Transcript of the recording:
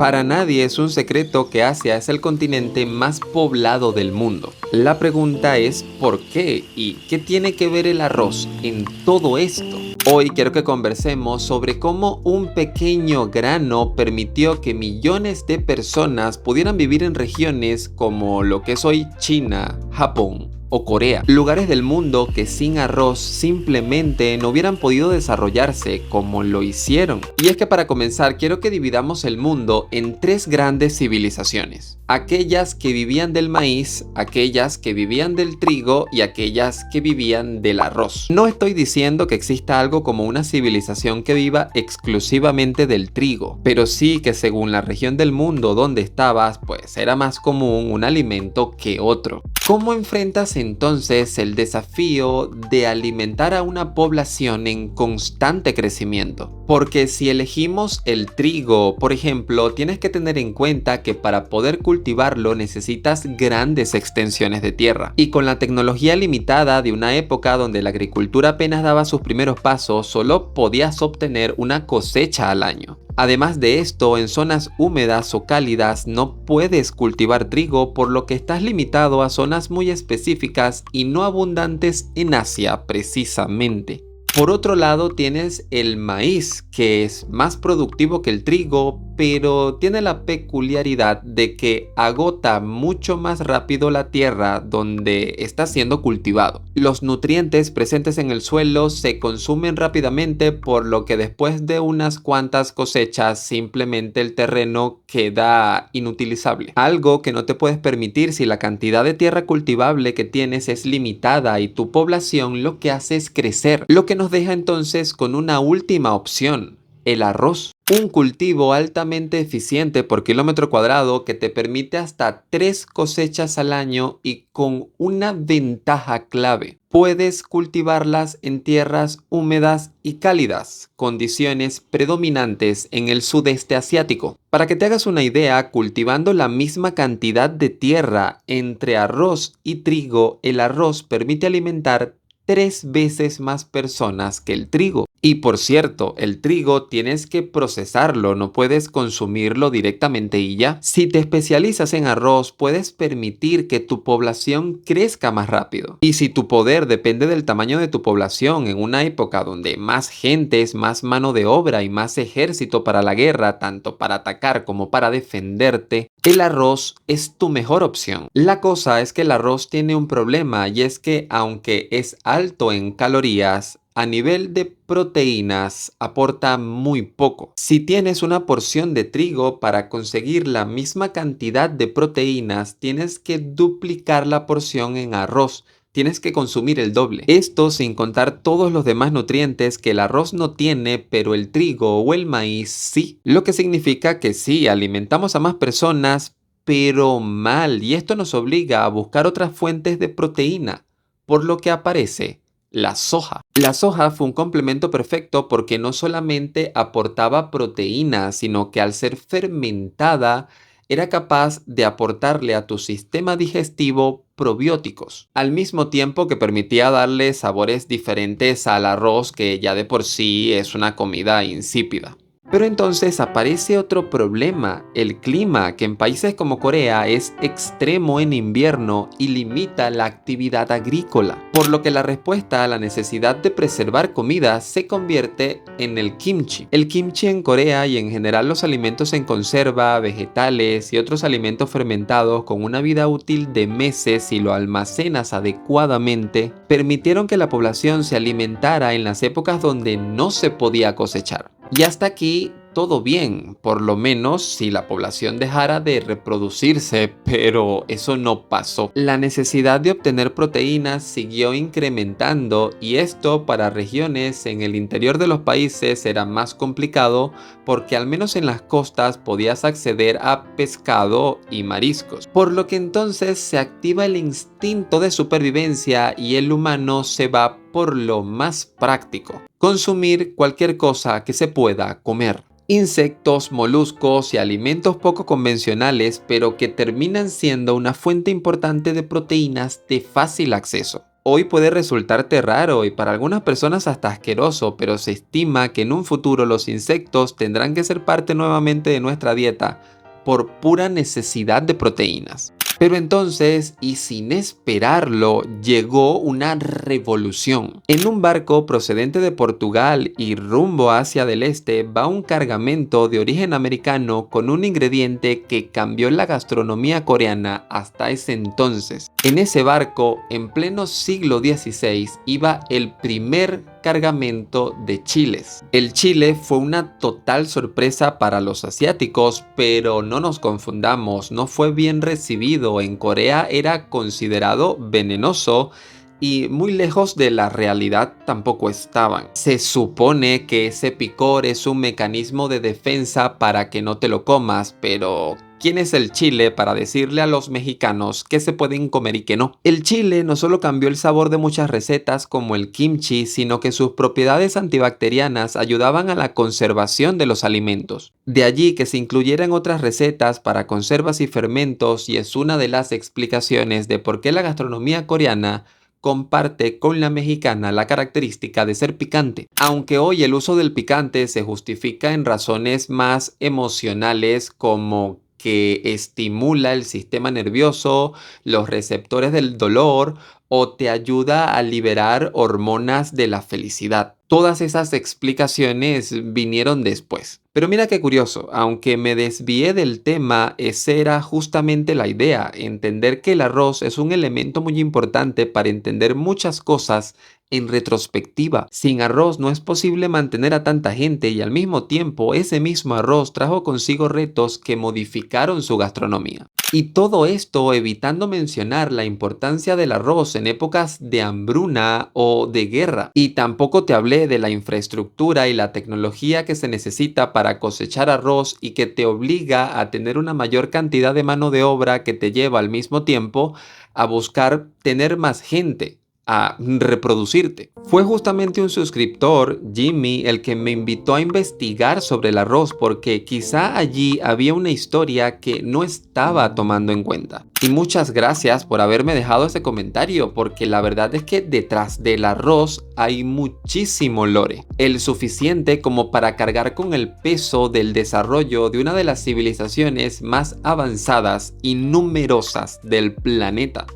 Para nadie es un secreto que Asia es el continente más poblado del mundo. La pregunta es ¿por qué? ¿Y qué tiene que ver el arroz en todo esto? Hoy quiero que conversemos sobre cómo un pequeño grano permitió que millones de personas pudieran vivir en regiones como lo que es hoy China, Japón o Corea, lugares del mundo que sin arroz simplemente no hubieran podido desarrollarse como lo hicieron. Y es que para comenzar quiero que dividamos el mundo en tres grandes civilizaciones: aquellas que vivían del maíz, aquellas que vivían del trigo y aquellas que vivían del arroz. No estoy diciendo que exista algo como una civilización que viva exclusivamente del trigo, pero sí que según la región del mundo donde estabas, pues era más común un alimento que otro. ¿Cómo enfrentas entonces el desafío de alimentar a una población en constante crecimiento? Porque si elegimos el trigo, por ejemplo, tienes que tener en cuenta que para poder cultivarlo necesitas grandes extensiones de tierra. Y con la tecnología limitada de una época donde la agricultura apenas daba sus primeros pasos, solo podías obtener una cosecha al año. Además de esto, en zonas húmedas o cálidas no puedes cultivar trigo, por lo que estás limitado a zonas muy específicas y no abundantes en Asia precisamente. Por otro lado tienes el maíz, que es más productivo que el trigo, pero tiene la peculiaridad de que agota mucho más rápido la tierra donde está siendo cultivado. Los nutrientes presentes en el suelo se consumen rápidamente, por lo que después de unas cuantas cosechas simplemente el terreno queda inutilizable. Algo que no te puedes permitir si la cantidad de tierra cultivable que tienes es limitada y tu población lo que hace es crecer, lo que nos deja entonces con una última opción: el arroz. Un cultivo altamente eficiente por kilómetro cuadrado que te permite hasta 3 cosechas al año y con una ventaja clave: puedes cultivarlas en tierras húmedas y cálidas, condiciones predominantes en el sudeste asiático. Para que te hagas una idea, cultivando la misma cantidad de tierra entre arroz y trigo, el arroz permite alimentar 3 veces más personas que el trigo. Y por cierto, el trigo tienes que procesarlo, no puedes consumirlo directamente y ya. Si te especializas en arroz, puedes permitir que tu población crezca más rápido. Y si tu poder depende del tamaño de tu población en una época donde más gente es más mano de obra y más ejército para la guerra, tanto para atacar como para defenderte, el arroz es tu mejor opción. La cosa es que el arroz tiene un problema, y es que aunque es alto en calorías, a nivel de proteínas aporta muy poco. Si tienes una porción de trigo, para conseguir la misma cantidad de proteínas tienes que duplicar la porción en arroz. Tienes que consumir el doble. Esto sin contar todos los demás nutrientes que el arroz no tiene, pero el trigo o el maíz sí. Lo que significa que sí, alimentamos a más personas, pero mal. Y esto nos obliga a buscar otras fuentes de proteína, por lo que aparece la soja. La soja fue un complemento perfecto porque no solamente aportaba proteína, sino que al ser fermentada era capaz de aportarle a tu sistema digestivo probióticos, al mismo tiempo que permitía darle sabores diferentes al arroz, que ya de por sí es una comida insípida. Pero entonces aparece otro problema: el clima, que en países como Corea es extremo en invierno y limita la actividad agrícola, por lo que la respuesta a la necesidad de preservar comida se convierte en el kimchi. El kimchi en Corea, y en general los alimentos en conserva, vegetales y otros alimentos fermentados con una vida útil de meses si lo almacenas adecuadamente, permitieron que la población se alimentara en las épocas donde no se podía cosechar. Y hasta aquí todo bien, por lo menos si la población dejara de reproducirse, pero eso no pasó. La necesidad de obtener proteínas siguió incrementando, y esto para regiones en el interior de los países era más complicado, porque al menos en las costas podías acceder a pescado y mariscos, por lo que entonces se activa el instinto de supervivencia y el humano se va por lo más práctico: consumir cualquier cosa que se pueda comer. Insectos, moluscos y alimentos poco convencionales, pero que terminan siendo una fuente importante de proteínas de fácil acceso. hoy puede resultarte raro y para algunas personas hasta asqueroso, pero se estima que en un futuro los insectos tendrán que ser parte nuevamente de nuestra dieta por pura necesidad de proteínas. Pero entonces, y sin esperarlo, llegó una revolución. En un barco procedente de Portugal y rumbo a Asia del Este va un cargamento de origen americano con un ingrediente que cambió la gastronomía coreana hasta ese entonces. En ese barco, en pleno siglo XVI, iba el primer cargamento de chiles. El chile fue una total sorpresa para los asiáticos, pero no nos confundamos, no fue bien recibido. En Corea era considerado venenoso y muy lejos de la realidad tampoco estaban. Se supone que ese picor es un mecanismo de defensa para que no te lo comas, pero ¿quién es el chile para decirle a los mexicanos qué se pueden comer y qué no? El chile no solo cambió el sabor de muchas recetas como el kimchi, sino que sus propiedades antibacterianas ayudaban a la conservación de los alimentos. De allí que se incluyera en otras recetas para conservas y fermentos, y es una de las explicaciones de por qué la gastronomía coreana comparte con la mexicana la característica de ser picante. Aunque hoy el uso del picante se justifica en razones más emocionales como que estimula el sistema nervioso, los receptores del dolor o te ayuda a liberar hormonas de la felicidad. Todas esas explicaciones vinieron después. Pero mira qué curioso, aunque me desvié del tema, esa era justamente la idea, entender que el arroz es un elemento muy importante para entender muchas cosas en retrospectiva. Sin arroz no es posible mantener a tanta gente y al mismo tiempo ese mismo arroz trajo consigo retos que modificaron su gastronomía. Y todo esto evitando mencionar la importancia del arroz en épocas de hambruna o de guerra. Y tampoco te hablé de la infraestructura y la tecnología que se necesita para cosechar arroz y que te obliga a tener una mayor cantidad de mano de obra que te lleva al mismo tiempo a buscar tener más gente a reproducirte. Fue justamente un suscriptor, Jimmy, el que me invitó a investigar sobre el arroz porque quizá allí había una historia que no estaba tomando en cuenta. Y muchas gracias por haberme dejado ese comentario porque la verdad es que detrás del arroz hay muchísimo lore. El suficiente como para cargar con el peso del desarrollo de una de las civilizaciones más avanzadas y numerosas del planeta.